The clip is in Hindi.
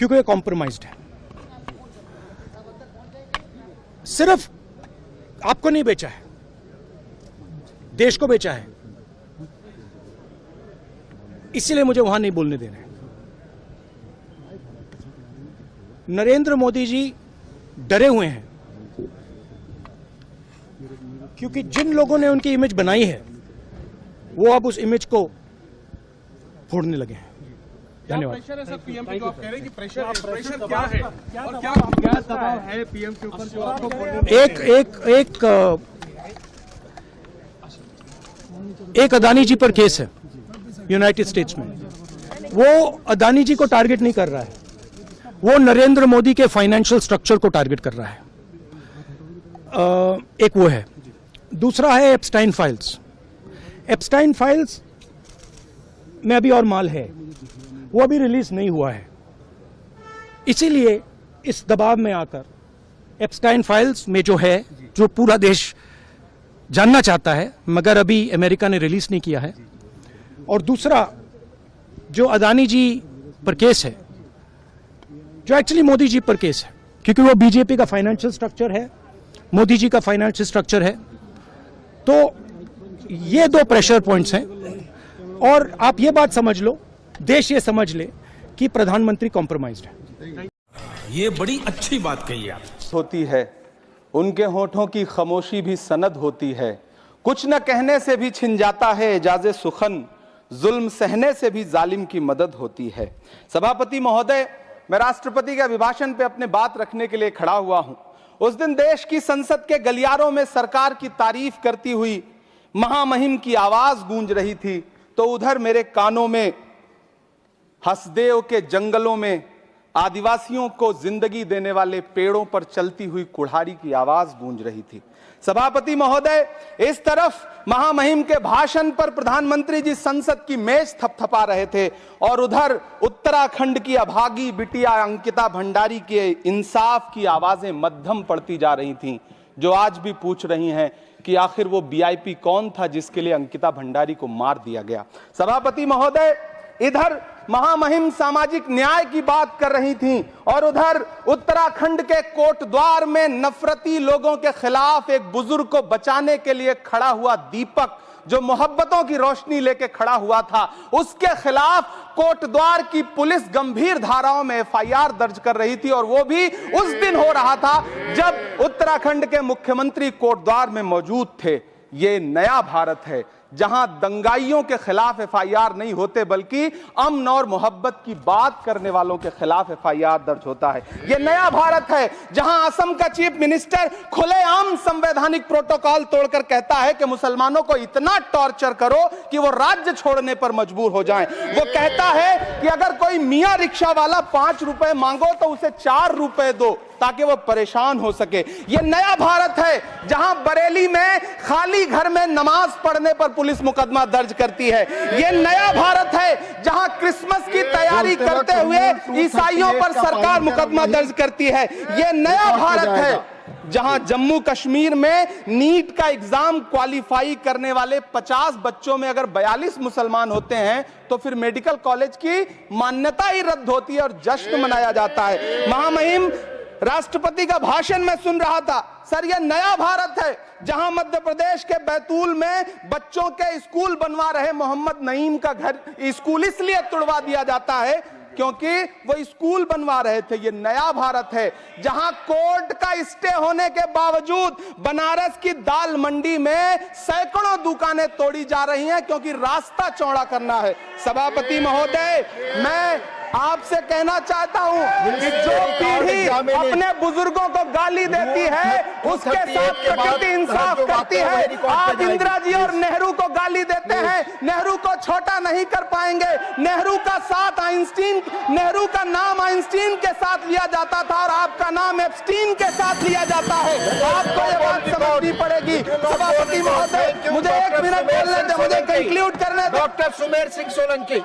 क्योंकि ये कॉम्प्रोमाइज्ड है। सिर्फ आपको नहीं बेचा है, देश को बेचा है, इसीलिए मुझे वहां नहीं बोलने देना है। नरेंद्र मोदी जी डरे हुए हैं क्योंकि जिन लोगों ने उनकी इमेज बनाई है वो अब उस इमेज को फोड़ने लगे हैं। धन्यवाद। प्रेशर है सर पीएम पे, जो आप कह रहे हैं कि प्रेशर क्या है और क्या दबाव है पीएम के ऊपर जो आपको एक अदानी जी पर केस है यूनाइटेड स्टेट्स में। वो अदानी जी को टारगेट नहीं कर रहा है, वो नरेंद्र मोदी के फाइनेंशियल स्ट्रक्चर को टारगेट कर रहा है। एक वो है। दूसरा है एप्स्टाइन फाइल्स। एप्स्टाइन फाइल्स में अभी और माल है, वो अभी रिलीज नहीं हुआ है, इसीलिए इस दबाव में आकर एप्स्टाइन फाइल्स में जो है, जो पूरा देश जानना चाहता है मगर अभी अमेरिका ने रिलीज नहीं किया है। और दूसरा जो अदानी जी पर केस है, जो एक्चुअली मोदी जी पर केस है, क्योंकि वो बीजेपी का फाइनेंशियल स्ट्रक्चर है, मोदी जी का फाइनेंशियल स्ट्रक्चर है। तो ये दो प्रेशर पॉइंट्स हैं। और आप ये बात समझ लो, देश ये समझ ले कि प्रधानमंत्री कॉम्प्रोमाइज्ड है। ये बड़ी अच्छी बात कही आप। होती है, उनके होठों की खामोशी भी सनद होती है। कुछ न कहने से भी छिन जाता है एजाज़े सुखन, जुल्म सहने से भी जालिम की मदद होती है। सभापति महोदय, मैं राष्ट्रपति के अभिभाषण पे अपने बात रखने के लिए खड़ा हुआ हूं। उस दिन देश की संसद के गलियारों में सरकार की तारीफ करती हुई महामहिम की आवाज गूंज रही थी, तो उधर मेरे कानों में हसदेव के जंगलों में आदिवासियों को जिंदगी देने वाले पेड़ों पर चलती हुई कुल्हाड़ी की आवाज गूंज रही थी। सभापति महोदय, इस तरफ महामहिम के भाषण पर प्रधानमंत्री जी संसद की मेज थपथपा रहे थे और उधर उत्तराखंड की अभागी बिटिया अंकिता भंडारी के इंसाफ की आवाजें मध्यम पड़ती जा रही थीं, जो आज भी पूछ रही हैं कि आखिर वो वीआईपी कौन था जिसके लिए अंकिता भंडारी को मार दिया गया। सभापति महोदय, इधर महामहिम सामाजिक न्याय की बात कर रही थीं और उधर उत्तराखंड के कोटद्वार में नफरती लोगों के खिलाफ एक बुजुर्ग को बचाने के लिए खड़ा हुआ दीपक, जो मोहब्बतों की रोशनी लेके खड़ा हुआ था, उसके खिलाफ कोटद्वार की पुलिस गंभीर धाराओं में एफआईआर दर्ज कर रही थी। और वो भी उस दिन हो रहा था जब उत्तराखंड के मुख्यमंत्री कोटद्वार में मौजूद थे। ये नया भारत है जहां दंगाइयों के खिलाफ एफआईआर नहीं होते, बल्कि अमन और मोहब्बत की बात करने वालों के खिलाफ एफआईआर दर्ज होता है। यह नया भारत है जहां असम का चीफ मिनिस्टर खुलेआम संवैधानिक प्रोटोकॉल तोड़कर कहता है कि मुसलमानों को इतना टॉर्चर करो कि वो राज्य छोड़ने पर मजबूर हो जाएं। वो कहता है कि अगर कोई मियां रिक्शा वाला 5 रुपए मांगो तो उसे 4 रुपए दो ताकि वो परेशान हो सके। ये नया भारत है जहां बरेली में खाली घर में नमाज पढ़ने पर पुलिस मुकदमा दर्ज करती है। ये नया भारत है जहां क्रिसमस की तैयारी करते हुए ईसाइयों पर सरकार मुकदमा दर्ज करती है। ये नया भारत है जहां जम्मू कश्मीर में नीट का एग्जाम क्वालिफाई करने वाले 50 बच्चों में अगर 42 मुसलमान होते हैं तो फिर मेडिकल कॉलेज की मान्यता ही रद्द होती है और जश्न मनाया जाता है। महामहिम राष्ट्रपति का भाषण में सुन रहा था। सर, यह नया भारत है जहां मध्य प्रदेश के बैतूल में बच्चों के स्कूल बनवा रहे मोहम्मद नईम का घर, स्कूल इसलिए तुड़वा दिया जाता है क्योंकि वो स्कूल बनवा रहे थे। ये नया भारत है जहां कोर्ट का स्टे होने के बावजूद बनारस की दाल मंडी में सैकड़ों दुकानें तोड़ी जा रही हैं क्योंकि रास्ता चौड़ा करना है। सभापति महोदय, मैं आपसे कहना चाहता हूं कि जो पीढ़ी अपने बुजुर्गों को गाली देती है उसके साथ प्रकृति इंसाफ करती है। आज इंदिरा जी और नेहरू को गाली देते हैं, नेहरू को छोटा नहीं कर पाएंगे। नेहरू का साथ आइंस्टीन, नेहरू का नाम आइंस्टीन के साथ लिया जाता था और आपका नाम एप्स्टीन के साथ लिया जाता है। आपको ये बात समझनी पड़ेगी। सभापति महोदय, मुझे 1 मिनट बोलने दे, मुझे कंक्लूड करने दे। डॉक्टर सुमेर सिंह सोलंकी।